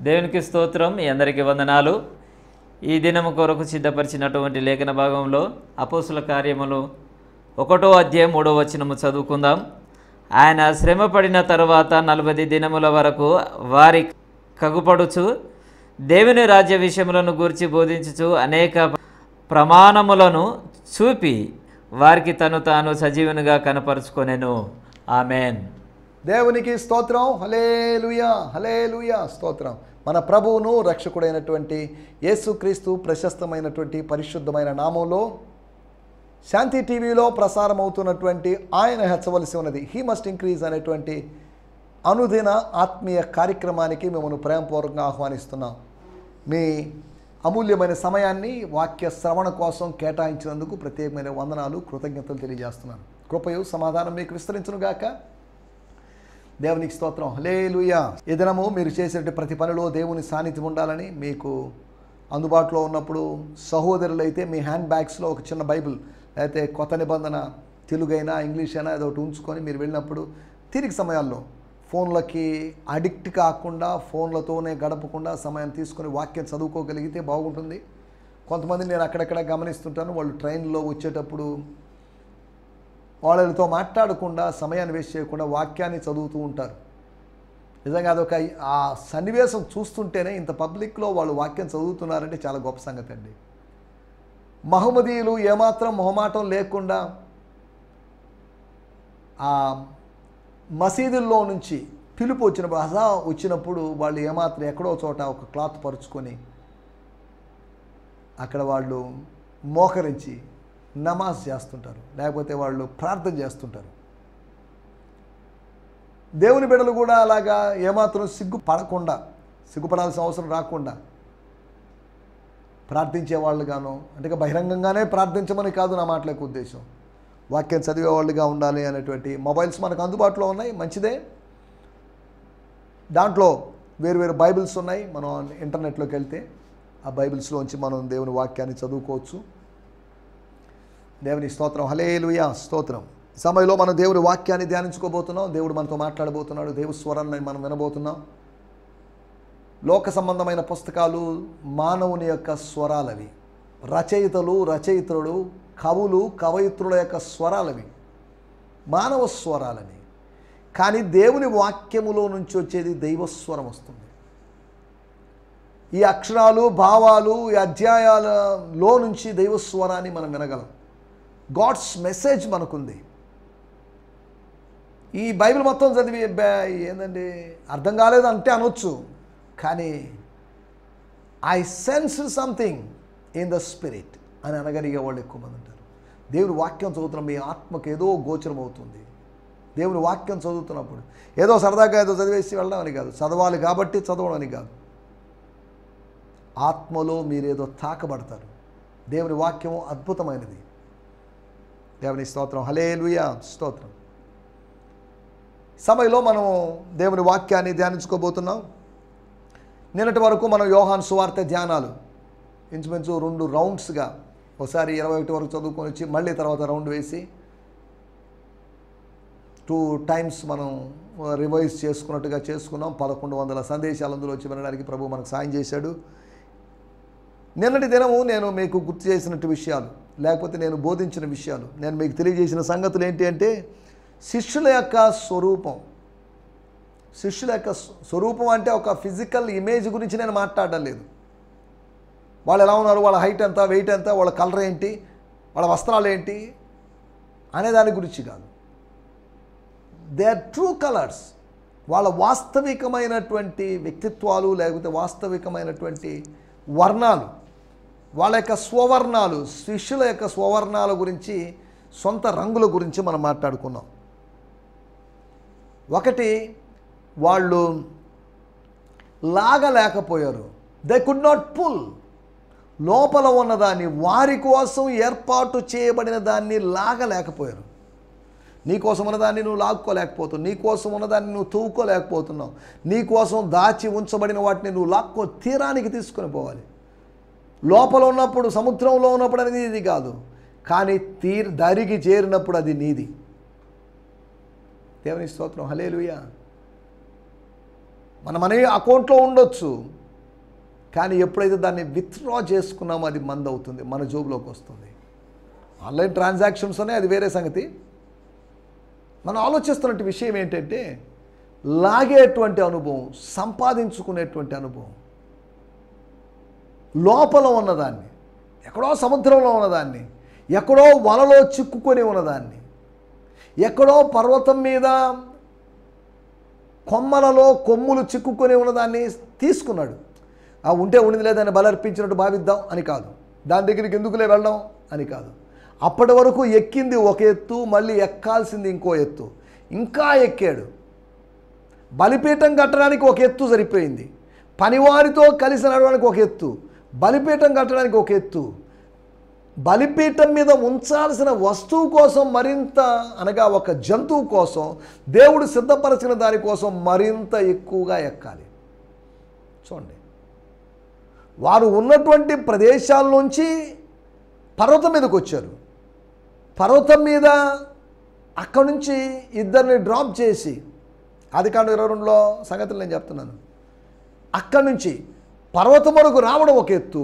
దేవునికి స్తోత్రం. మీ అందరికీ వందనాలు. ఈ దినము కొరకు సిద్ధపరిచినటువంటి లేఖన భాగంలో అపోస్తుల కార్యములు 1వ అధ్యాయం 3వ వచనము చదువుకుందాం. ఆయన శ్రమపడిన తరువాత 40 దినముల వరకు వారి కగుపడుచు దేవుని రాజ్య విషయములను గూర్చి బోధించుచు అనేక ప్రమాణములను చూపి వారికి తాను సజీవునిగా కనపరుచుకొనెను. ఆమెన్. దేవునికి స్తోత్రం. హల్లెలూయా, హల్లెలూయా, స్తోత్రం. మన ప్రభువును రక్షకుడైనటువంటి యేసుక్రీస్తు ప్రశస్తమైనటువంటి పరిశుద్ధమైన నామంలో శాంతి టీవీలో ప్రసారం అవుతున్నటువంటి ఆయన హెచ్చవలసి ఉన్నది, హీ మస్ట్ ఇంక్రీజ్ అనేటువంటి అనుదిన ఆత్మీయ కార్యక్రమానికి మిమ్మల్ని ప్రేమపూర్వకంగా ఆహ్వానిస్తున్నాం. మీ అమూల్యమైన సమయాన్ని వాక్య శ్రవణ కోసం కేటాయించినందుకు ప్రత్యేకమైన వందనాలు, కృతజ్ఞతలు తెలియజేస్తున్నాను. కృపయు సమాధానం మీకు విస్తరించునుగాక. దేవునికి స్తోత్రం. హల్లెలూయా. ఈ దినము మీరు చేసే ప్రతి పనిలో దేవుని సాన్నిధ్యం ఉండాలని, మీకు అందుబాటులో ఉన్నప్పుడు సహోదరులైతే మీ హ్యాండ్ బ్యాగ్స్లో ఒక చిన్న బైబిల్, అయితే కొత్త నిబంధన తెలుగు అయినా ఇంగ్లీష్ అయినా ఏదో ఒకటి ఉంచుకొని మీరు వెళ్ళినప్పుడు తీరిక సమయాల్లో ఫోన్లకి అడిక్ట్ కాకుండా, ఫోన్లతోనే గడపకుండా సమయం తీసుకొని వాక్యం చదువుకోగలిగితే బాగుంటుంది. కొంతమంది నేను అక్కడక్కడ గమనిస్తుంటాను, వాళ్ళు ట్రైన్లో వచ్చేటప్పుడు వాళ్ళతో మాట్లాడకుండా, సమయాన్ని వేస్ట్ చేయకుండా వాక్యాన్ని చదువుతూ ఉంటారు. నిజంగా అదొక ఆ సన్నివేశం చూస్తుంటేనే ఇంత పబ్లిక్లో వాళ్ళు వాక్యం చదువుతున్నారంటే చాలా గొప్ప సంగతి అండి. మహమ్మదీయులు ఏమాత్రం మొహమాటం లేకుండా ఆ మసీదుల్లో నుంచి పిలుపు వచ్చినప్పుడు, హజా వచ్చినప్పుడు వాళ్ళు ఏమాత్రం ఎక్కడో చోట ఒక క్లాత్ పరుచుకొని అక్కడ వాళ్ళు మోకరించి నమాజ్ చేస్తుంటారు, లేకపోతే వాళ్ళు ప్రార్థన చేస్తుంటారు. దేవుని బిడ్డలు కూడా అలాగా ఏమాత్రం సిగ్గుపడాల్సిన అవసరం రాకుండా ప్రార్థించే వాళ్ళుగాను, అంటే బహిరంగంగానే ప్రార్థించమని కాదు నా మాటలకు ఉద్దేశం, వాక్యం చదివేవాళ్ళుగా ఉండాలి అనేటువంటి మొబైల్స్ మనకు అందుబాటులో ఉన్నాయి, మంచిదే. దాంట్లో వేరు బైబిల్స్ ఉన్నాయి. మనం ఇంటర్నెట్లోకి వెళ్తే ఆ బైబిల్స్లోంచి మనం దేవుని వాక్యాన్ని చదువుకోవచ్చు. దేవుని స్తోత్రం. హల్లెలూయా, స్తోత్రం. సమయంలో మనం దేవుని వాక్యాన్ని ధ్యానించుకోబోతున్నాం. దేవుడు మనతో మాట్లాడబోతున్నాడు. దేవుని స్వరాన్ని మనం వినబోతున్నాం. లోక సంబంధమైన పుస్తకాలు మానవుని యొక్క స్వరాలవి, రచయితలు, కవులు, కవయిత్రుల యొక్క స్వరాలవి, మానవ స్వరాలని. కానీ దేవుని వాక్యములో నుంచి వచ్చేది దైవస్వరం వస్తుంది. ఈ అక్షరాలు, భావాలు, ఈ అధ్యాయాలలో నుంచి దైవస్వరాన్ని మనం వినగలం. గాడ్స్ మెసేజ్ మనకుంది. ఈ బైబిల్ మొత్తం చదివి ఏందండి అర్థం కాలేదు అంటే అనొచ్చు, కానీ I sense something in the spirit అని అనగలిగే వాళ్ళు ఎక్కువ మంది ఉంటారు. దేవుని వాక్యం చదువుతున్న మీ ఆత్మకు ఏదో గోచరం అవుతుంది. దేవుని వాక్యం చదువుతున్నప్పుడు ఏదో సరదాగా ఏదో చదివేసి వెళ్ళడం అని కాదు, చదవాలి కాబట్టి చదవడం అని కాదు, ఆత్మలో మీరేదో తాకబడతారు. దేవుని వాక్యము అద్భుతమైనది. దేవుని స్తోత్రం. హల్లెలూయా, స్తోత్రం. సమయంలో మనం దేవుని వాక్యాన్ని ధ్యానించుకోబోతున్నాం. నిన్నటి వరకు మనం యోహాను సువార్త ధ్యానాలు ఇంచుమించు 2 రౌండ్స్గా, ఒకసారి 21 వరకు చదువుకొని వచ్చి మళ్ళీ తర్వాత రౌండ్ వేసి 2 టైమ్స్ మనం రివైజ్ చేసుకున్నట్టుగా చేసుకున్నాం. 1100 సందేశాలు అందులో వచ్చి వినడానికి ప్రభు మనకు సాయం చేశాడు. నిన్నటి దినము నేను మీకు గుర్తు చేసినట్టు విషయాలు, లేకపోతే నేను బోధించిన విషయాలు, నేను మీకు తెలియజేసిన సంగతులు ఏంటి అంటే, శిష్యుల యొక్క స్వరూపం అంటే ఒక ఫిజికల్ ఇమేజ్ గురించి నేను మాట్లాడడం లేదు. వాళ్ళు ఎలా ఉన్నారు, వాళ్ళ హైట్ ఎంత, వెయిట్ ఎంత, వాళ్ళ కలర్ ఏంటి, వాళ్ళ వస్త్రాలు ఏంటి అనే దాని గురించి కాదు. They are true colours. వాళ్ళ వాస్తవికమైనటువంటి వ్యక్తిత్వాలు, లేకపోతే వాస్తవికమైనటువంటి వర్ణాలు, వాళ్ళ యొక్క స్వవర్ణాలు, శిష్యుల యొక్క స్వవర్ణాల గురించి, సొంత రంగుల గురించి మనం మాట్లాడుకున్నాం. ఒకటి, వాళ్ళు లాగలేకపోయారు. They could not pull. లోపల ఉన్నదాన్ని, వారి కోసం ఏర్పాటు చేయబడిన దాన్ని లాగలేకపోయారు. నీ కోసం ఉన్నదాన్ని నువ్వు లాక్కోలేకపోతావు, నీ కోసం ఉన్నదాన్ని నువ్వు తవ్వుకోలేకపోతున్నావు, నీ కోసం దాచి ఉంచబడిన వాటిని నువ్వు తీరానికి తీసుకొని పోవాలి. లోపల ఉన్నప్పుడు, సముద్రంలో ఉన్నప్పుడు అనేది ఇది కాదు, కానీ దరికి చేరినప్పుడు అది నీది. దేవుని స్తోత్రం. హల్లెలూయా. మన మనీ అకౌంట్లో ఉండొచ్చు, కానీ ఎప్పుడైతే దాన్ని విత్డ్రా చేసుకున్నామో అది మంది అవుతుంది, మన జోబులోకి వస్తుంది. ఆన్లైన్ ట్రాన్సాక్షన్స్ అనే అది వేరే సంగతి. మనం ఆలోచిస్తున్న విషయం ఏంటంటే లాగేటువంటి అనుభవం, సంపాదించుకునేటువంటి అనుభవం, లోపల ఉన్నదాన్ని, ఎక్కడో సముద్రంలో ఉన్నదాన్ని, ఎక్కడో వలలో చిక్కుకొని ఉన్నదాన్ని, ఎక్కడో పర్వతం మీద కొమ్మలలో కొమ్ములు చిక్కుకొని ఉన్నదాన్ని తీసుకున్నాడు. ఆ ఉంటే ఉండింది లేదని బలర్పించినట్టు భావిద్దాం అని కాదు, దాని దగ్గరికి ఎందుకులే వెళ్ళడం అని కాదు. అప్పటి వరకు ఎక్కింది ఒక ఎత్తు, మళ్ళీ ఎక్కాల్సింది ఇంకో ఎత్తు, ఇంకా ఎక్కాడు. బలిపీఠం కట్టడానికి ఒక ఎత్తు సరిపోయింది, పనివారితో కలిసి నడవడానికి ఒక ఎత్తు, బలిపీఠం కట్టడానికి ఒక ఎత్తు, బలిపీఠం మీద ఉంచాల్సిన వస్తువు కోసం మరింత, అనగా ఒక జంతువు కోసం దేవుడు సిద్ధపరచిన దానికోసం మరింత ఎక్కువగా ఎక్కాలి. చూడండి, వారు ఉన్నటువంటి ప్రదేశాల నుంచి పర్వతం మీదకి వచ్చారు. పర్వతం మీద అక్కడి నుంచి ఇద్దరిని డ్రాప్ చేసి, ఆదికాండం 22లో సంగతులు నేను చెప్తున్నాను. అక్కడి నుంచి పర్వతం వరకు రావడం ఒక ఎత్తు,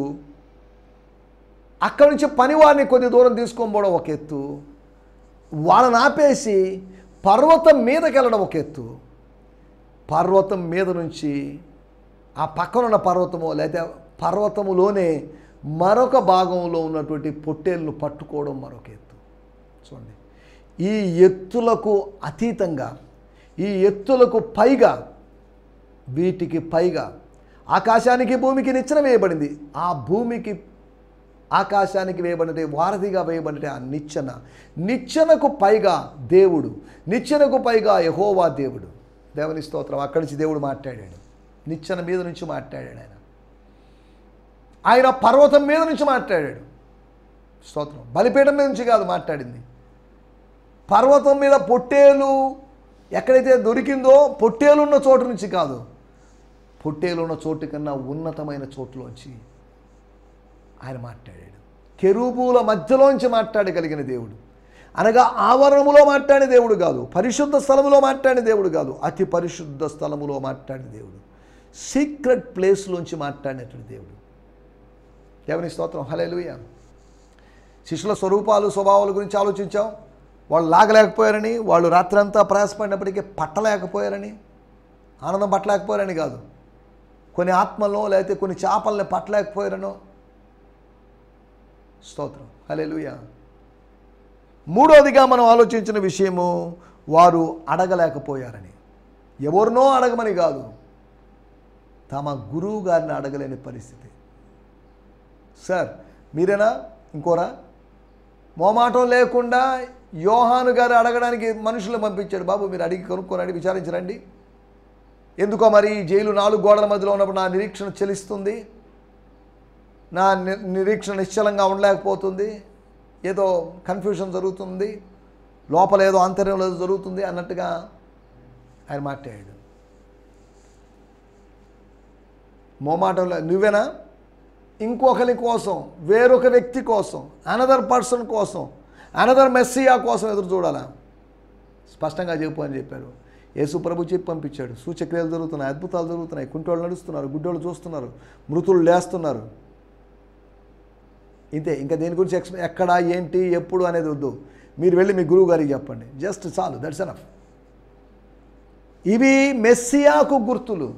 అక్కడి నుంచి పనివారిని కొద్ది దూరం తీసుకొని పోవడం ఒక ఎత్తు, వాళ్ళని ఆపేసి పర్వతం మీదకి వెళ్ళడం ఒక ఎత్తు, పర్వతం మీద నుంచి ఆ పక్కనున్న పర్వతము లేదా పర్వతములోనే మరొక భాగంలో ఉన్నటువంటి పొట్టేళ్ళను పట్టుకోవడం మరొక ఎత్తు. చూడండి, ఈ ఎత్తులకు అతీతంగా, ఈ ఎత్తులకు పైగా, వీటికి పైగా ఆకాశానికి భూమికి నిచ్చెన వేయబడింది. ఆ భూమికి ఆకాశానికి వేయబడినట్టే, వారధిగా వేయబడినట్టే ఆ నిచ్చెనకు పైగా దేవుడు, నిచ్చెనకు పైగా యెహోవా దేవుడు. దేవుని స్తోత్రం. అక్కడి నుంచి దేవుడు మాట్లాడాడు, నిచ్చెన మీద నుంచి మాట్లాడాడు. ఆయన పర్వతం మీద నుంచి మాట్లాడాడు. స్తోత్రం. బలిపీఠం మీద నుంచి కాదు మాట్లాడింది, పర్వతం మీద పొట్టేలు ఎక్కడైతే దొరికిందో పొట్టేలు ఉన్న చోటు నుంచి కాదు, పొట్టేలు ఉన్న చోటు కన్నా ఉన్నతమైన చోటులోంచి ఆయన మాట్లాడాడు. కెరూబుల మధ్యలోంచి మాట్లాడగలిగిన దేవుడు, అనగా ఆవరణములో మాట్లాడే దేవుడు కాదు, పరిశుద్ధ స్థలములో మాట్లాడే దేవుడు కాదు, అతి పరిశుద్ధ స్థలములో మాట్లాడే దేవుడు, సీక్రెట్ ప్లేస్లోంచి మాట్లాడినటువంటి దేవుడు. దేవుని స్తోత్రం. హల్లెలూయా. శిష్యుల స్వరూపాలు స్వభావాల గురించి ఆలోచించాం. వాళ్ళు లాగలేకపోయారని, వాళ్ళు రాత్రంతా ప్రయాసపడినప్పటికీ పట్టలేకపోయారని, ఆనందం పట్టలేకపోయారని కాదు, కొన్ని ఆత్మల్లో లేకపోతే కొన్ని చేపల్ని పట్టలేకపోయారనో. స్తోత్రం. హల్లెలూయా. మూడోదిగా మనం ఆలోచించిన విషయము, వారు అడగలేకపోయారని. ఎవరినో అడగమని కాదు, తమ గురువు గారిని అడగలేని పరిస్థితి. సార్ మీరేనా, ఇంకోరా? మోమాటం లేకుండా యోహాను గారు అడగడానికి మనుషులు పంపించాడు. బాబు మీరు అడిగి కనుక్కొని విచారించరండి. ఎందుకో మరి జైలు 4 గోడల మధ్యలో ఉన్నప్పుడు నా నిరీక్షణ చెలిస్తుంది, నా నిరీక్షణ నిశ్చలంగా ఉండలేకపోతుంది, ఏదో కన్ఫ్యూషన్ జరుగుతుంది, లోపల ఏదో ఆంతర్యంలో ఏదో జరుగుతుంది అన్నట్టుగా ఆయన మాట్లాడాడు. మోమాటంలో నువ్వేనా? ఇంకొకరి కోసం, వేరొక వ్యక్తి కోసం, అనదర్ పర్సన్ కోసం, అనదర్ మెస్సియా కోసం ఎదురు చూడాలా? స్పష్టంగా చెప్పు అని చెప్పారు. యేసు ప్రభు చెప్పి పంపించాడు. సూచక్రియలు జరుగుతున్నాయి, అద్భుతాలు జరుగుతున్నాయి, కుంటోళ్ళు నడుస్తున్నారు, గుడ్డోళ్ళు చూస్తున్నారు, మృతులు లేస్తున్నారు. ఇంతే, ఇంకా దేని గురించి ఎక్కడ ఏంటి ఎప్పుడు అనేది వద్దు. మీరు వెళ్ళి మీ గురువు గారికి చెప్పండి, జస్ట్ చాలు, దట్స్ ఎనఫ్. ఇవి మెస్సియాకు గుర్తులు.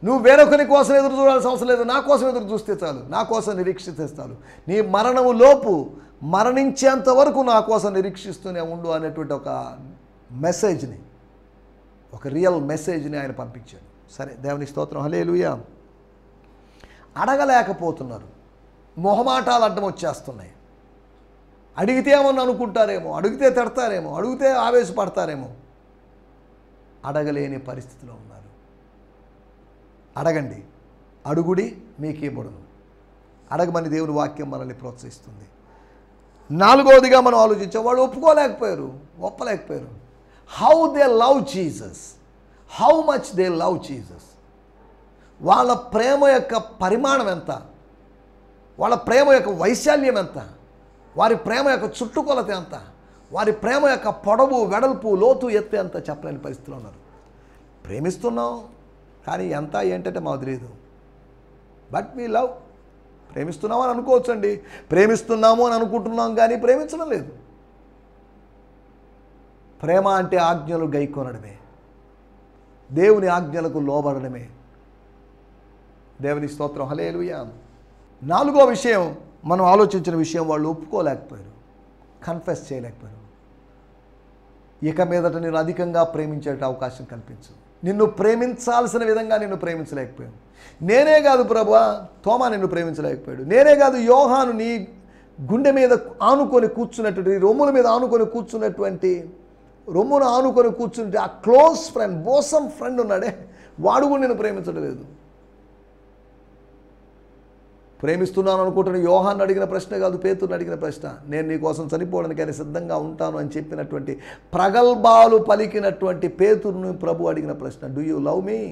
నువ్వు వేరొకరి కోసం ఎదురు చూడాల్సిన అవసరం లేదు, నా కోసం ఎదురు చూస్తే చాలు, నా కోసం నిరీక్షిస్తే చాలు. నీ మరణము లోపు, మరణించేంత వరకు నా కోసం నిరీక్షిస్తూనే ఉండు అనేటువంటి ఒక మెసేజ్ని, ఒక రియల్ మెసేజ్ని ఆయన పంపించాడు. సరే, దేవుని స్తోత్రం. హల్లెలూయా. అడగలేకపోతున్నారు, మొహమాటాలు అడ్డం వచ్చేస్తున్నాయి. అడిగితే ఏమన్నా అనుకుంటారేమో, అడిగితే తిడతారేమో, అడిగితే ఆవేశపడతారేమో, అడగలేని పరిస్థితిలో ఉన్నారు. అడగండి, అడుగుడి మీకు ఇవ్వబడును. అడగమని దేవుని వాక్యం మనల్ని ప్రోత్సహిస్తుంది. నాలుగవదిగా మనం ఆలోచించాం, వాళ్ళు ఒప్పలేకపోయారు. How they love Jesus, how much they love Jesus. వాళ్ళ ప్రేమ యొక్క పరిమాణం ఎంత, వాళ్ళ ప్రేమ యొక్క వైశాల్యం ఎంత, వారి ప్రేమ యొక్క చుట్టుకొలత ఎంత, వారి ప్రేమ యొక్క పొడవు వెడల్పు లోతు ఎత్తు ఎంత చెప్పలేని పరిస్థితిలో ఉన్నారు. ప్రేమిస్తున్నాం, కానీ ఎంత ఏంటంటే మాకు తెలియదు. But we love. ప్రేమిస్తున్నాము అని అనుకోవచ్చండి. ప్రేమిస్తున్నాము అని అనుకుంటున్నాం కానీ ప్రేమించడం లేదు. ప్రేమ అంటే ఆజ్ఞలు గైకొనడమే, దేవుని ఆజ్ఞలకు లోబడడమే. దేవుని స్తోత్రం. హల్లెలూయా. 4వ విషయం, మనం ఆలోచించిన విషయం, వాళ్ళు ఒప్పుకోలేకపోయారు, కన్ఫెస్ చేయలేకపోయారు. ఇక మీదట నేను అధికంగా ప్రేమించే అవకాశం కల్పించు. నిన్ను ప్రేమించాల్సిన విధంగా నిన్ను ప్రేమించలేకపోయాను. నేనే కాదు ప్రభువా, తోమా నిన్ను ప్రేమించలేకపోయాడు. నేనే కాదు, యోహాను నీ గుండె మీద ఆనుకొని కూర్చున్నటువంటి, రొమ్ముల మీద ఆనుకొని కూర్చున్నటువంటి, రొమ్మును ఆనుకొని కూర్చుంటే ఆ క్లోజ్ ఫ్రెండ్, బోసం ఫ్రెండ్ ఉన్నాడే, వాడు కూడా నేను ప్రేమించడం లేదు. ప్రేమిస్తున్నాను అనుకుంటున్న యోహాన్ని అడిగిన ప్రశ్న కాదు, పేతురుని అడిగిన ప్రశ్న. నేను నీ కోసం చనిపోవడానికైనా సిద్ధంగా ఉంటాను అని చెప్పినటువంటి, ప్రగల్భాలు పలికినటువంటి పేతురుని ప్రభు అడిగిన ప్రశ్న, డూ యూ లవ్ మీ?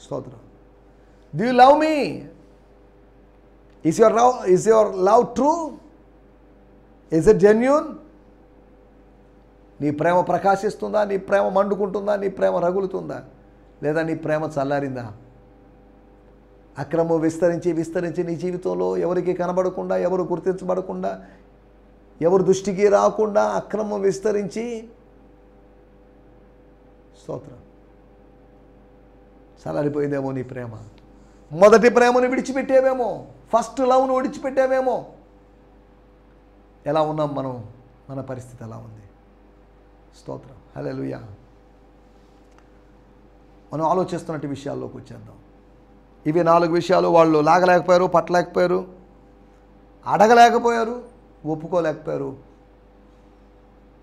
స్తోత్రం. Do you love me? Is your love true? Is it genuine? నీ ప్రేమ ప్రకాశిస్తుందా? నీ ప్రేమ మండుకుంటుందా? నీ ప్రేమ రగులుతుందా? లేదా నీ ప్రేమ చల్లారిందా? అక్రమం విస్తరించి విస్తరించి నీ జీవితంలో ఎవరికి కనబడకుండా, ఎవరు గుర్తించబడకుండా, ఎవరు దృష్టికి రాకుండా అక్రమం విస్తరించి, స్తోత్రం, చల్లారిపోయిందేమో నీ ప్రేమ. మొదటి ప్రేమను విడిచిపెట్టేవేమో, ఫస్ట్ లవ్ను విడిచిపెట్టేవేమో. ఎలా ఉన్నాం మనం? మన పరిస్థితి ఎలా ఉంది? స్తోత్రం. హల్లెలూయా. మనం ఆలోచిస్తున్నట్టు విషయాల్లోకి వచ్చేద్దాం. ఇవి 4 విషయాలు. వాళ్ళు లాగలేకపోయారు, పట్టలేకపోయారు, అడగలేకపోయారు, ఒప్పుకోలేకపోయారు.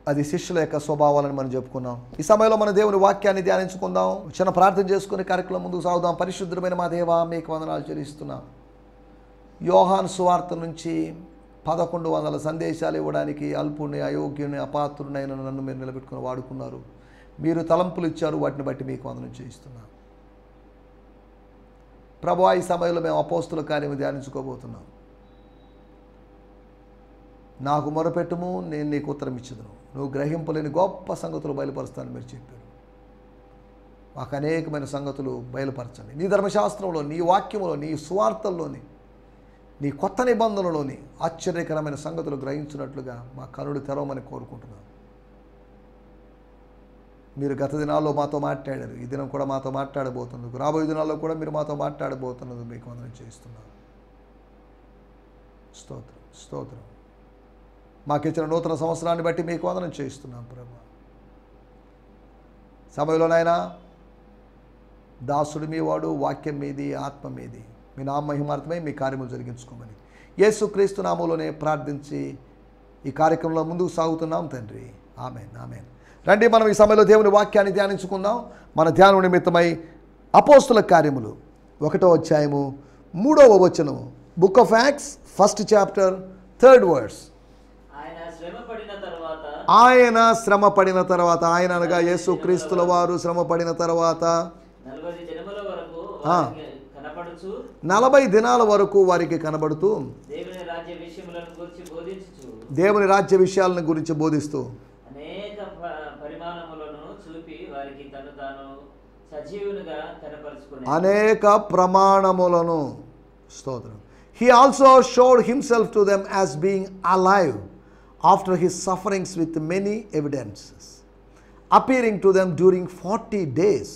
అది శిష్యుల యొక్క స్వభావాలని మనం చెప్పుకున్నాం. ఈ సమయంలో మన దేవుని వాక్యాన్ని ధ్యానించుకుందాం. చిన్న ప్రార్థన చేసుకుని కార్యక్రమం ముందుకు సాగుదాం. పరిశుద్ధమైన మా దేవా, మీకు వందనాలు చెల్లిస్తున్నాం. యోహాను సువార్త నుంచి 1100 సందేశాలు ఇవ్వడానికి అల్పుని, అయోగ్యుని, అపాత్రునైన నన్ను మీరు నిలబెట్టుకుని వాడుకున్నారు. మీరు తలంపులు ఇచ్చారు, వాటిని బట్టి మీకు వందనం చేయిస్తున్నాం. ప్రభువా, ఈ సమయంలో మేము అపోస్తుల కార్యము ధ్యానించుకోబోతున్నాం. నాకు మొరపెట్టుము, నేను నీకు ఉత్తరం ఇచ్చేదను. నువ్వు గ్రహింపలేని గొప్ప సంగతులు బయలుపరుస్తానని మీరు చెప్పారు. మాకు అనేకమైన సంగతులు బయలుపరచండి. నీ ధర్మశాస్త్రంలో, నీ వాక్యంలో, నీ సువార్తల్లోని, నీ కొత్త నిబంధనలోని ఆశ్చర్యకరమైన సంగతులు గ్రహించినట్లుగా మా కనులు తెరవమని కోరుకుంటున్నాను. మీరు గత దినాల్లో మాతో మాట్లాడారు, ఈ దినం కూడా మాతో మాట్లాడబోతున్నందుకు, రాబోయే దినాల్లో కూడా మీరు మాతో మాట్లాడబోతున్నందుకు మీకు వందనం చేస్తున్నాను. స్తోత్రం, స్తోత్రం. మాకు ఇచ్చిన నూతన సంవత్సరాన్ని బట్టి మీకు వందనం చేస్తున్నాం ప్రభు. సమయంలోనైనా దాసుడు మీ వాడు, వాక్యం మీది, ఆత్మ మీది, మీ నామ మహిమార్థమై మీ కార్యములు జరిగించుకోమని యేసుక్రీస్తు నామములోనే ప్రార్థించి ఈ కార్యక్రమంలో ముందుకు సాగుతున్నాం తండ్రి. ఆమేన్, ఆమేన్. రండి, మనం ఈ సమయంలో దేవుని వాక్యాన్ని ధ్యానించుకుందాం. మన ధ్యానం నిమిత్తమై అపోస్తుల కార్యములు 1వ అధ్యాయము 3వ వచనము, book of Acts 1st chapter 3rd verse. ఆయన శ్రమ పడిన తర్వాత, ఆయన అనగా యేసుక్రీస్తుల వారు శ్రమ పడిన తర్వాత 40 దినాల వరకు వారికి కనబడుతూ దేవుని రాజ్య విషయాలను గురించి బోధిస్తూ అనేక ప్రమాణములను, స్తోత్రం. He also showed himself to them as being alive after his sufferings with many evidences, appearing to them during 40 days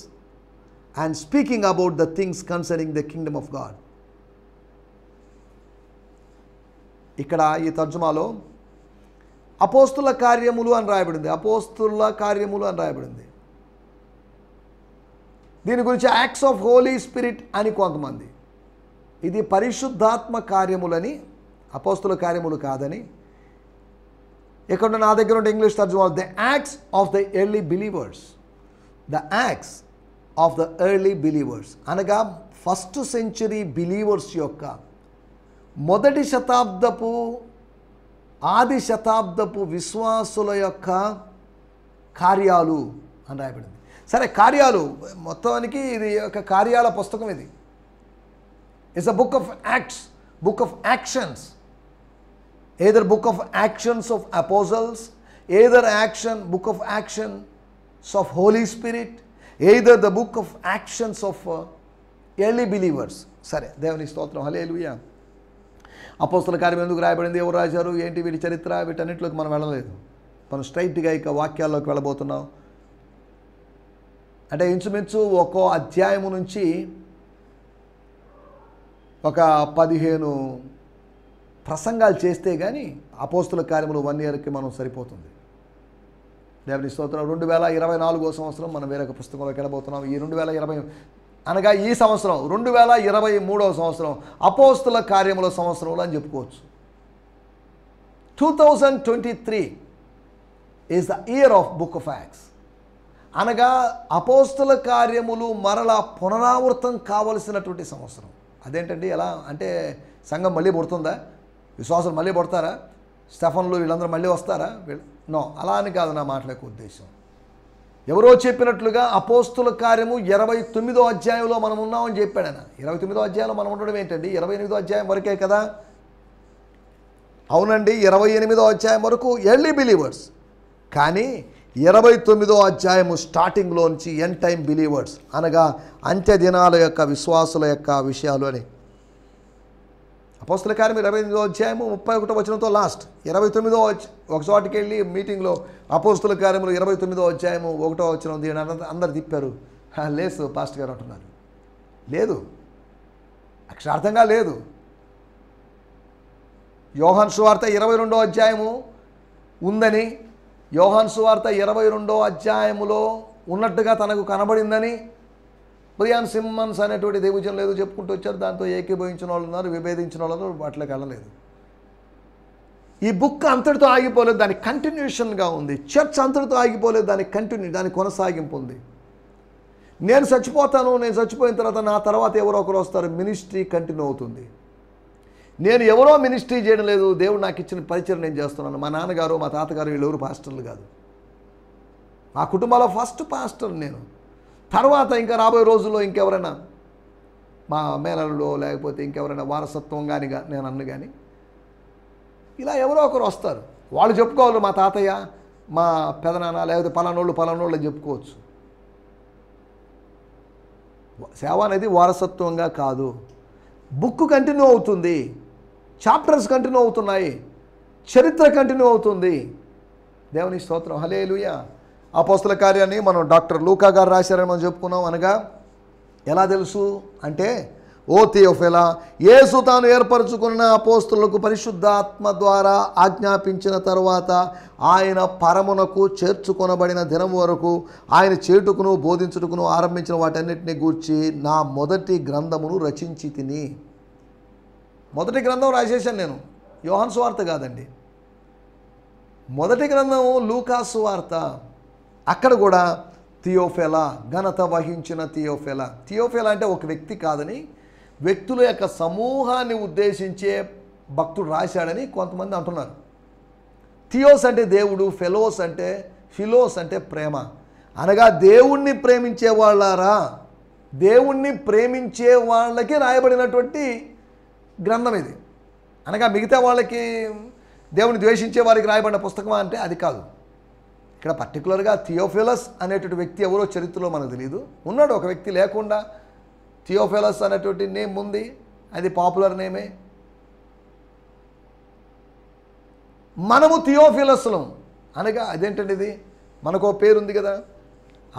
and speaking about the things concerning the kingdom of God. ఇక్కడ ఈ తర్జుమాలో అపోస్తుల కార్యములు అని రాయబడింది, అపోస్తుల కార్యములు అని రాయబడింది. దీని గురించి యాక్ట్స్ ఆఫ్ హోలీ స్పిరిట్ అని కొంతమంది, ఇది పరిశుద్ధాత్మ కార్యములని, అపోస్తుల కార్యములు కాదని. ఇక్కడ నా దగ్గర ఉండే ఇంగ్లీష్ తర్జుమా, the acts of the early believers, the acts of the early believers అనగా 1st century బిలీవర్స్ యొక్క, మొదటి శతాబ్దపు, ఆది శతాబ్దపు విశ్వాసుల యొక్క కార్యాలు అని రాయబడింది. సరే, కార్యాలు మొత్తానికి ఇది ఒక కార్యాల పుస్తకం. ఇది it's a book of acts, book of actions. either book of actions of apostles, either book of actions of Holy Spirit, either the book of actions of early believers. సరే, దేవుని స్తోత్రం, హల్లెలూయా. అపోస్తల కార్యం ఎందుకు రాయబడింది, ఎవరు రాశారు, ఏంటి వీటి చరిత్ర, వీటన్నిటిలోకి మనం వెళ్ళలేదు. మనం స్ట్రైట్గా ఇక వాక్యాల్లోకి వెళ్ళబోతున్నాం. అంటే ఇంచుమించు ఒక్కో అధ్యాయము నుంచి ఒక 15 ప్రసంగాలు చేస్తే కానీ అపోస్తల కార్యములు 1 ఇయర్కి మనం సరిపోతుంది. దేవుని స్తోత్రం. 2024 సంవత్సరం మనం వేరొక పుస్తకంలోకి వెళ్ళబోతున్నాం. ఈ 2020 అనగా ఈ సంవత్సరం 2023 సంవత్సరం అపోస్తల కార్యముల సంవత్సరంలో అని చెప్పుకోవచ్చు. 2023 is the year of book of acts. అనగా అపోస్తల కార్యములు మరలా పునరావృతం కావలసినటువంటి సంవత్సరం. అదేంటండి, ఎలా అంటే సంఘం మళ్ళీ పుడుతుందా, విశ్వాసులు మళ్ళీ పుడతారా, స్టెఫన్లు వీళ్ళందరూ మళ్ళీ వస్తారా? నో, అలా అని కాదు నా మాటల యొక్క ఉద్దేశం. ఎవరో చెప్పినట్లుగా అపోస్తుల కార్యము 29వ అధ్యాయంలో మనం ఉన్నామని చెప్పాడు ఆయన. 29వ అధ్యాయంలో మనం ఉండడం ఏంటండి, 28వ అధ్యాయం వరకే కదా. అవునండి, 28వ అధ్యాయం వరకు ఎర్లీ బిలీవర్స్. కానీ 29వ అధ్యాయము స్టార్టింగ్లోంచి ఎండ్ టైం బిలీవర్స్, అనగా అంత్య దినాల యొక్క విశ్వాసుల యొక్క విషయాలు అని. అపోస్తల కార్యం 28వ అధ్యాయము 31వ వచనంతో లాస్ట్. 29వ ఒక చోటికి వెళ్ళి మీటింగ్లో అపోస్తల కార్యములు 29వ అధ్యాయము 1వ వచనం దీని అందరు తిప్పారు. లేదు పాస్టర్ గారు అంటున్నారు. లేదు, అక్షరార్థంగా లేదు. యోహాను సువార్త 22వ అధ్యాయము ఉందని, యోహాను సువార్త 22వ అధ్యాయములో ఉన్నట్టుగా తనకు కనబడిందని బ్రియాన్ సిమ్మన్స్ అనేటువంటి దేవుజనులు ఏదో చెప్పుకుంటూ వచ్చారు. దాంతో ఏకీభవించిన వాళ్ళు ఉన్నారు, విభేదించిన వాళ్ళు వాటిలోకి వెళ్ళలేదు. ఈ బుక్ అంతటితో ఆగిపోలేదు, దాని కంటిన్యూషన్గా ఉంది. చర్చ్ అంతటితో ఆగిపోలేదు, దాని కొనసాగింపు ఉంది. నేను చచ్చిపోతాను, నేను చచ్చిపోయిన తర్వాత నా తర్వాత ఎవరో ఒకరు వస్తారు, మినిస్ట్రీ కంటిన్యూ అవుతుంది. నేను ఎవరో మినిస్ట్రీ చేయడం లేదు, దేవుడు నాకు ఇచ్చిన పరిచయం నేను చేస్తున్నాను. మా నాన్నగారు మా తాతగారు వీళ్ళెవరు పాస్టర్లు కాదు. మా కుటుంబంలో ఫస్ట్ పాస్టర్ నేను. తర్వాత ఇంకా రాబోయే రోజుల్లో ఇంకెవరైనా మా మేనల్లో లేకపోతే ఇంకెవరైనా వారసత్వం కానీ నేను అన్ను కానీ ఇలా ఎవరో ఒకరు వస్తారు. వాళ్ళు చెప్పుకోవాలి మా తాతయ్య, మా పెదనాన్న, లేకపోతే పలానోళ్ళు అని చెప్పుకోవచ్చు. సేవ అనేది వారసత్వంగా కాదు. బుక్ కంటిన్యూ అవుతుంది, చాప్టర్స్ కంటిన్యూ అవుతున్నాయి, చరిత్ర కంటిన్యూ అవుతుంది. దేవుని స్తోత్రం, హల్లెలూయా. అపోస్తల కార్యాన్ని మనం డాక్టర్ లూకా గారు రాశారని మనం చెప్పుకున్నాం. అనగా ఎలా తెలుసు అంటే, ఓ థియోఫిలా, యేసు తాను ఏర్పరచుకున్న అపోస్తలులకు పరిశుద్ధాత్మ ద్వారా ఆజ్ఞాపించిన తరువాత ఆయన పరమునకు చేర్చుకొనబడిన దినం వరకు ఆయన చేటుకును బోధించుటకును ఆరంభించిన వాటన్నిటిని గూర్చి నా మొదటి గ్రంథమును రచించి తిని. మొదటి గ్రంథం రాసేసాను నేను, యోహాను సువార్త కాదండి. మొదటి గ్రంథం లూకా సువార్త. అక్కడ కూడా థియోఫిలా, ఘనత వహించిన థియోఫిలా. థియోఫిలా అంటే ఒక వ్యక్తి కాదని, వ్యక్తుల యొక్క సమూహాన్ని ఉద్దేశించే భక్తుడు రాశాడని కొంతమంది అంటున్నారు. థియోస్ అంటే దేవుడు, ఫిలోస్ అంటే ప్రేమ. అనగా దేవుణ్ణి ప్రేమించే వాళ్ళారా, దేవుణ్ణి ప్రేమించే వాళ్ళకి రాయబడినటువంటి గ్రంథం ఇది. అనగా మిగతా వాళ్ళకి, దేవుని ద్వేషించే వారికి రాయబడిన పుస్తకమా అంటే అది కాదు. ఇక్కడ పర్టికులర్గా థియోఫిలస్ అనేటువంటి వ్యక్తి ఎవరో చరిత్రలో మనకు తెలియదు. ఉన్నాడు ఒక వ్యక్తి, లేకుండా థియోఫిలస్ అనేటువంటి నేమ్ ఉంది, అది పాపులర్ నేమే. మనము థియోఫిలస్లం అనగా అదేంటండి, ఇది మనకు పేరు ఉంది కదా.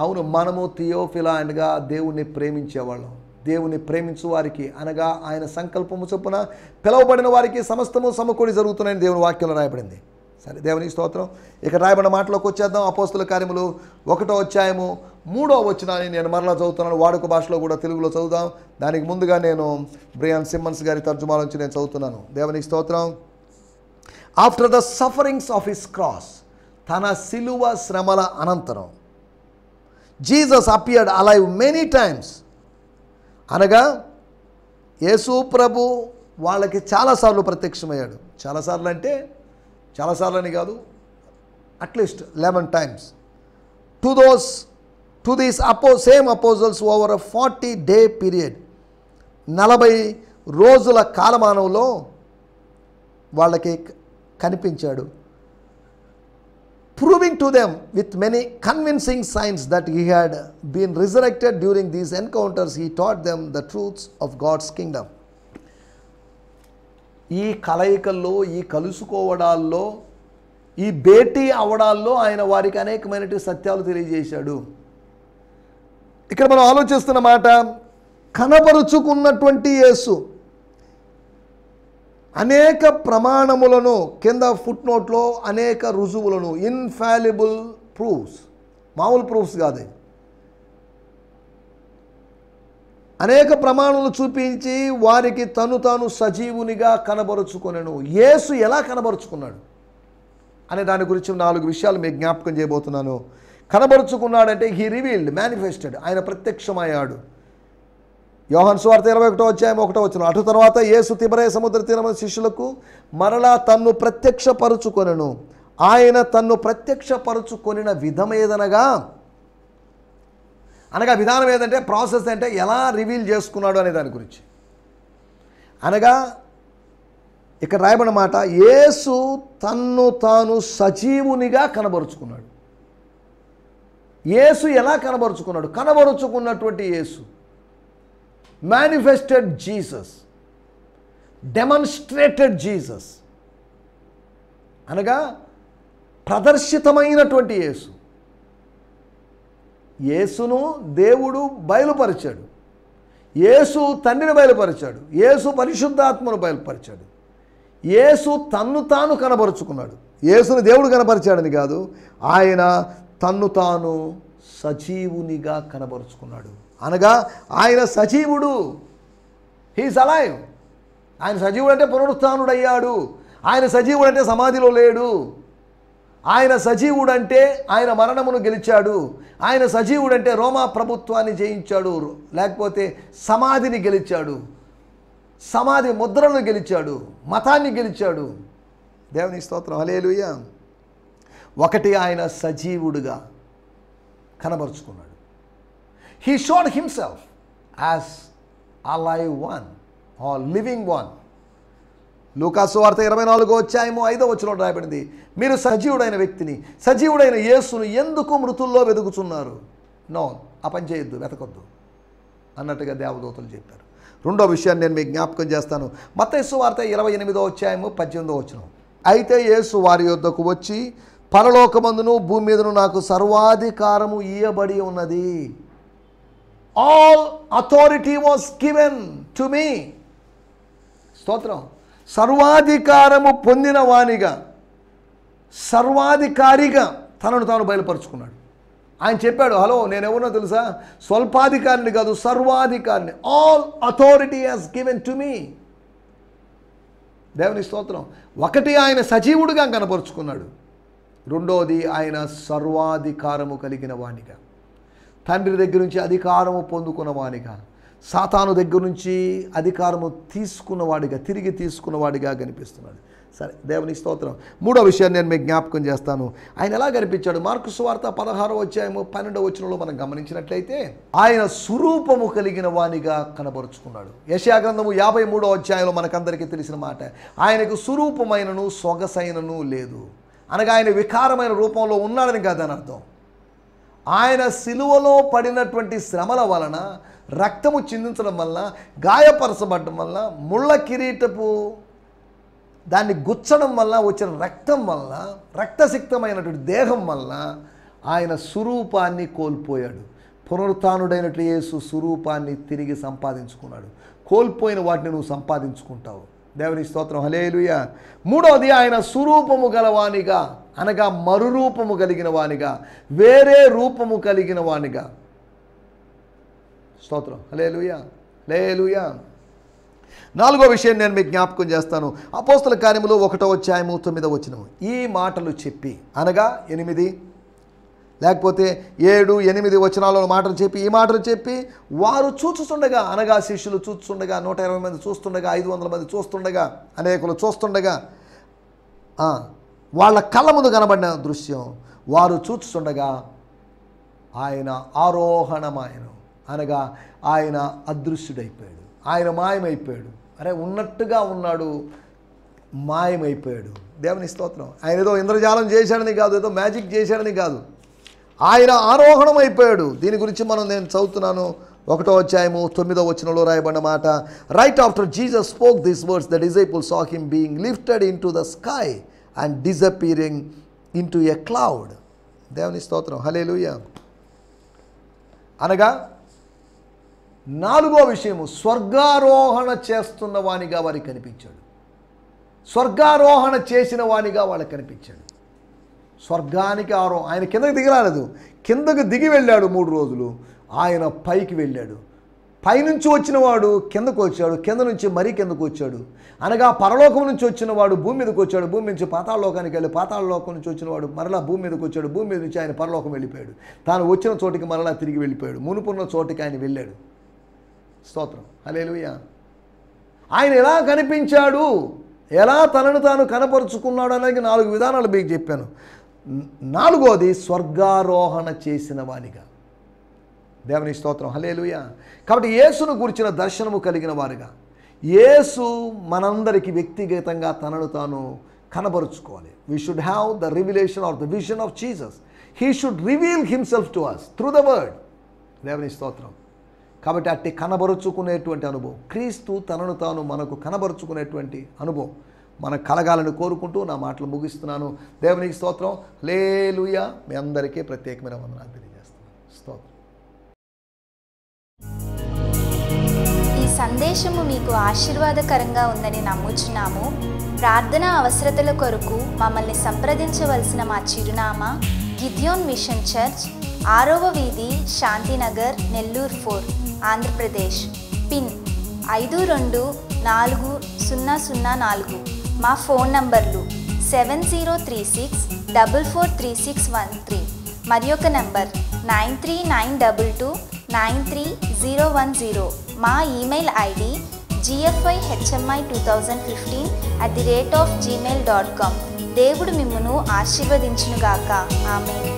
అవును, మనము థియోఫిలా అనగా దేవుణ్ణి ప్రేమించేవాళ్ళం. దేవుని ప్రేమించు వారికి, అనగా ఆయన సంకల్పము చొప్పున పిలువబడిన వారికి సమస్తము సమకూడి జరుగుతున్నాయని దేవుని వాక్యంలో రాయబడింది. సరే, దేవునికి స్తోత్రం. ఇక రాయబడిన మాటలోకి వచ్చేద్దాం. అపోస్తల కార్యములు 1వ అధ్యాయము 3వ వచనాన్ని నేను మరలా చదువుతున్నాను. వాడుక భాషలో కూడా తెలుగులో చదువుదాం. దానికి ముందుగా నేను బ్రియాన్ సిమ్మన్స్ గారి తర్జుమా నుంచి నేను చదువుతున్నాను. దేవునికి స్తోత్రం. After the sufferings of his cross, తన సిలువ శ్రమల అనంతరం, Jesus appeared alive many times. అనగా యేసు ప్రభు వాళ్ళకి చాలాసార్లు ప్రత్యక్షమయ్యాడు. చాలాసార్లు అంటే చాలాసార్లు అని కాదు, at least 11 times to these same apostles over a 40-day period. 40 రోజుల కాలమానంలో వాళ్ళకి కనిపించాడు. proving to them with many convincing signs that he had been resurrected. During these encounters, he taught them the truths of God's kingdom. ఈ కలయికల్లో, ఈ కలుసుకోవడాల్లో, ఈ భేటీ అవడాల్లో ఆయన వారికి అనేకమైన సత్యాలు తెలియజేశాడు. ఇక్కడ మనం ఆలోచిస్తున్న మాట, కనబరుచుకున్నటువంటి యేసు అనేక ప్రమాణములను, కింద ఫుట్ నోట్లో అనేక రుజువులను, ఇన్ఫాలిబుల్ ప్రూఫ్స్, మామూలు ప్రూఫ్స్ కాదు, అనేక ప్రమాణాలను చూపించి వారికి తాను సజీవునిగా కనబరుచుకొనెను. యేసు ఎలా కనబరుచుకున్నాడు అనే దాని గురించి 4 విషయాలు మీకు జ్ఞాపకం చేయబోతున్నాను. కనబరుచుకున్నాడంటే హీ రివీల్డ్, మేనిఫెస్టెడ్, ఆయన ప్రత్యక్షమయ్యాడు. యోహాను సువార్త 21వ అధ్యాయం 1వ వచనం, అటు తర్వాత యేసు తిబెరయ సముద్ర తీరమున శిష్యులకు మరలా తన్ను ప్రత్యక్షపరుచుకొనెను. ఆయన తన్ను ప్రత్యక్షపరుచుకొనిన విధమేదనగా, అనగా విధానం ఏదంటే, ప్రాసెస్ అంటే ఎలా రివీల్ చేసుకున్నాడు అనే దాని గురించి. అనగా ఇక్కడ రాయబడిన మాట, యేసు తన్ను తాను సజీవునిగా కనబరుచుకున్నాడు. యేసు ఎలా కనబరుచుకున్నాడు? కనబరుచుకున్నటువంటి యేసు, మేనిఫెస్టెడ్ జీసస్, డెమాన్స్ట్రేటెడ్ జీసస్, అనగా ప్రదర్శితమైనటువంటి యేసు. యేసును దేవుడు బయలుపరిచాడు, యేసు తండ్రిని బయలుపరిచాడు, యేసు పరిశుద్ధాత్మను బయలుపరిచాడు. యేసు తన్ను తాను కనబరుచుకున్నాడు. యేసుని దేవుడు కనపరిచాడని కాదు, ఆయన తన్ను తాను సజీవునిగా కనబరుచుకున్నాడు. అనగా ఆయన సజీవుడు, హీస్ అలైవ్. ఆయన సజీవుడు అంటే పునరుత్థానుడయ్యాడు. ఆయన సజీవుడు అంటే సమాధిలో లేడు. ఆయన సజీవుడు అంటే ఆయన మరణమును గెలిచాడు. ఆయన సజీవుడు అంటే రోమా ప్రభుత్వాన్ని జయించాడు, లేకపోతే సమాధిని గెలిచాడు, సమాధి ముద్రలను గెలిచాడు, మతాన్ని గెలిచాడు. దేవుని స్తోత్రం, హల్లెలూయా. ఒకటి, ఆయన సజీవుడుగా కనబరుచుకున్నాడు. He showed himself as alive one or living one. లూకాసు వార్త 24వ అధ్యాయము 5వ వచనంలో రాయబడింది, మీరు సజీవుడైన వ్యక్తిని, సజీవుడైన యేసును ఎందుకు మృతుల్లో వెతుకుతున్నారు? నో, ఆ పని చేయొద్దు, వెతకొద్దు అన్నట్టుగా దేవదూతలు చెప్పారు. రెండో విషయాన్ని నేను మీకు జ్ఞాపకం చేస్తాను. మత్తయి వార్త 28వ అధ్యాయము 18వ వచనం, అయితే యేసు వారి యొద్దకు వచ్చి, పరలోకమందును భూమి మీదను నాకు సర్వాధికారము ఇయ్యబడి ఉన్నది. All authority was given to me. స్తోత్రం. సర్వాధికారము పొందిన వానిగా, సర్వాధికారిగా తనను తాను బయలుపరుచుకున్నాడు. ఆయన చెప్పాడు, హలో నేనెవరో తెలుసా? స్వల్పాధికారిని కాదు, సర్వాధికారిని. All authority has given to me. దేవుని స్తోత్రం. ఒకటి, ఆయన సజీవుడిగా కనపరుచుకున్నాడు. రెండోది, ఆయన సర్వాధికారము కలిగిన వానిగా, తండ్రి దగ్గర నుంచి అధికారము పొందుకున్న వానిగా, సాతాను దగ్గర నుంచి అధికారము తీసుకున్నవాడిగా, తిరిగి తీసుకున్నవాడిగా కనిపిస్తున్నాడు. సరే, దేవుని స్తోత్రం. మూడో విషయాన్ని నేను మీకు జ్ఞాపకం చేస్తాను. ఆయన ఎలా కనిపించాడు? మార్కు సువార్త 16వ అధ్యాయము 12వ వచనంలో మనం గమనించినట్లయితే, ఆయన స్వరూపము కలిగిన వానిగా కనబరుచుకున్నాడు. యెషయా గ్రంథము 53వ అధ్యాయంలో మనకందరికీ తెలిసిన మాట, ఆయనకు స్వరూపమైనను సొగసైనను లేదు. అనగా ఆయన వికారమైన రూపంలో ఉన్నాడని కాదని అర్థం. ఆయన సిలువలో పడినటువంటి శ్రమల వలన, రక్తము చిందించడం వల్ల, గాయపరచబడడం వల్ల, ముళ్ళ కిరీటపు దాన్ని గుచ్చడం వల్ల వచ్చిన రక్తం వల్ల, రక్తసిక్తమైనటువంటి దేహం వల్ల ఆయన స్వరూపాన్ని కోల్పోయాడు. పునరుత్థానుడైనట్లు యేసు స్వరూపాన్ని తిరిగి సంపాదించుకున్నాడు. కోల్పోయిన వాటిని నువ్వు సంపాదించుకుంటావు. దేవుని స్తోత్రం, హల్లెలూయా. మూడవది, ఆయన స్వరూపము గలవానిగా, అనగా మరురూపము కలిగిన వానిగా, వేరే రూపము కలిగిన వానిగా. స్తోత్రం, హల్లెలూయా, హల్లెలూయా. నాలుగో విషయం నేను మీకు జ్ఞాపకం చేస్తాను. అపోస్తల కార్యములు 1వ అధ్యాయము 9వ వచనం, ఈ మాటలు చెప్పి, అనగా 8 లేకపోతే 7, 8 వచనాలలో మాటలు చెప్పి, ఈ మాటలు చెప్పి వారు చూచుతుండగా, అనగా శిష్యులు చూస్తుండగా, 120 మంది చూస్తుండగా, 500 మంది చూస్తుండగా, అనేకులు చూస్తుండగా, వాళ్ళ కళ్ళ ముందు కనబడిన దృశ్యం, వారు చూస్తుండగా ఆయన ఆరోహణమాయను, అనగా ఆయన అదృశ్యుడైపోయాడు, ఆయన మాయమైపోయాడు. అరే, ఉన్నట్టుగా ఉన్నాడు, మాయమైపోయాడు. దేవుని స్తోత్రం. ఆయన ఏదో ఇంద్రజాలం చేశాడని కాదు, ఏదో మ్యాజిక్ చేశాడని కాదు, ఆయన ఆరోహణం అయిపోయాడు. దీని గురించి నేను చదువుతున్నాను. 1వ అధ్యాయము 9వ వచనంలో రాయబడిన మాట, right after Jesus spoke this words the disciples saw him being lifted into the sky and disappearing into a cloud. దేవుని స్తోత్రం. హల్లెలూయా. అనగా 4వ విషయము, స్వర్గారోహణ చేస్తున్న వానిగా వారికి కనిపించాడు. స్వర్గారోహణ చేసిన వానిగా వాళ్ళకి కనిపించాడు. స్వర్గానికి ఆయన కిందకి దిగరాలేదు, కిందకు దిగి వెళ్ళాడు 3 రోజులు. ఆయన పైకి వెళ్ళాడు. పైనుంచి వచ్చినవాడు కిందకు వచ్చాడు, కింద నుంచి మరీ కిందకు వచ్చాడు. అనగా పరలోకం నుంచి వచ్చినవాడు భూమి మీదకి వచ్చాడు, భూమి నుంచి పాతాళ లోకానికి వెళ్ళి పాతాళ లోకం నుంచి వచ్చినవాడు మరలా భూమి మీదకి వచ్చాడు, భూమి మీద నుంచి ఆయన పరలోకం వెళ్ళిపోయాడు. తాను వచ్చిన చోటికి మరలా తిరిగి వెళ్ళిపోయాడు. మునుపున్న చోటికి ఆయన వెళ్ళాడు. స్తోత్రం. హల్లెలూయా. ఆయన ఎలా కనిపించాడు, ఎలా తనను తాను కనపరుచుకున్నాడు అనేది 4 విధానాలు మీకు చెప్పాను. 4వది స్వర్గారోహణ చేసిన వానిగా. దేవుని స్తోత్రం. హల్లెలూయా. కాబట్టి యేసును గురించిన దర్శనము కలిగిన వారుగా, యేసు మనందరికీ వ్యక్తిగతంగా తనను తాను కనబరుచుకోవాలి. We should have the revelation or the vision of Jesus. He should reveal himself to us through the word. దేవుని స్తోత్రం. కాబట్టి అట్టి కనబరుచుకునేటువంటి అనుభవం, క్రీస్తు తనను తాను మనకు కనబరుచుకునేటువంటి అనుభవం మనకు కలగాలని కోరుకుంటూ నా మాటలు ముగిస్తున్నాను. దేవునికి స్తోత్రం. హల్లెలూయా. మీ అందరికీ ప్రత్యేకమైన వందనాలు తెలియజేస్తున్నాను. స్తోత్రం. ఈ సందేశము మీకు ఆశీర్వాదకరంగా ఉందని నమ్ముచున్నాము. ప్రార్థనా అవసరతల కొరకు మమ్మల్ని సంప్రదించవలసిన మా చిరునామా గిద్యోన్ మిషన్ చర్చ్, 6వ వీధి, శాంతినగర్, నెల్లూరు 4, ఆంధ్రప్రదేశ్. పిన్ 524004. మా ఫోన్ నంబర్లు 7036443613 మరి ఒక నంబర్ 9392293010. మా ఈమెయిల్ ఐడి gfihmi2015@gmail.com. దేవుడు మిమ్మును ఆశీర్వదించునుగాక. ఆమేన్.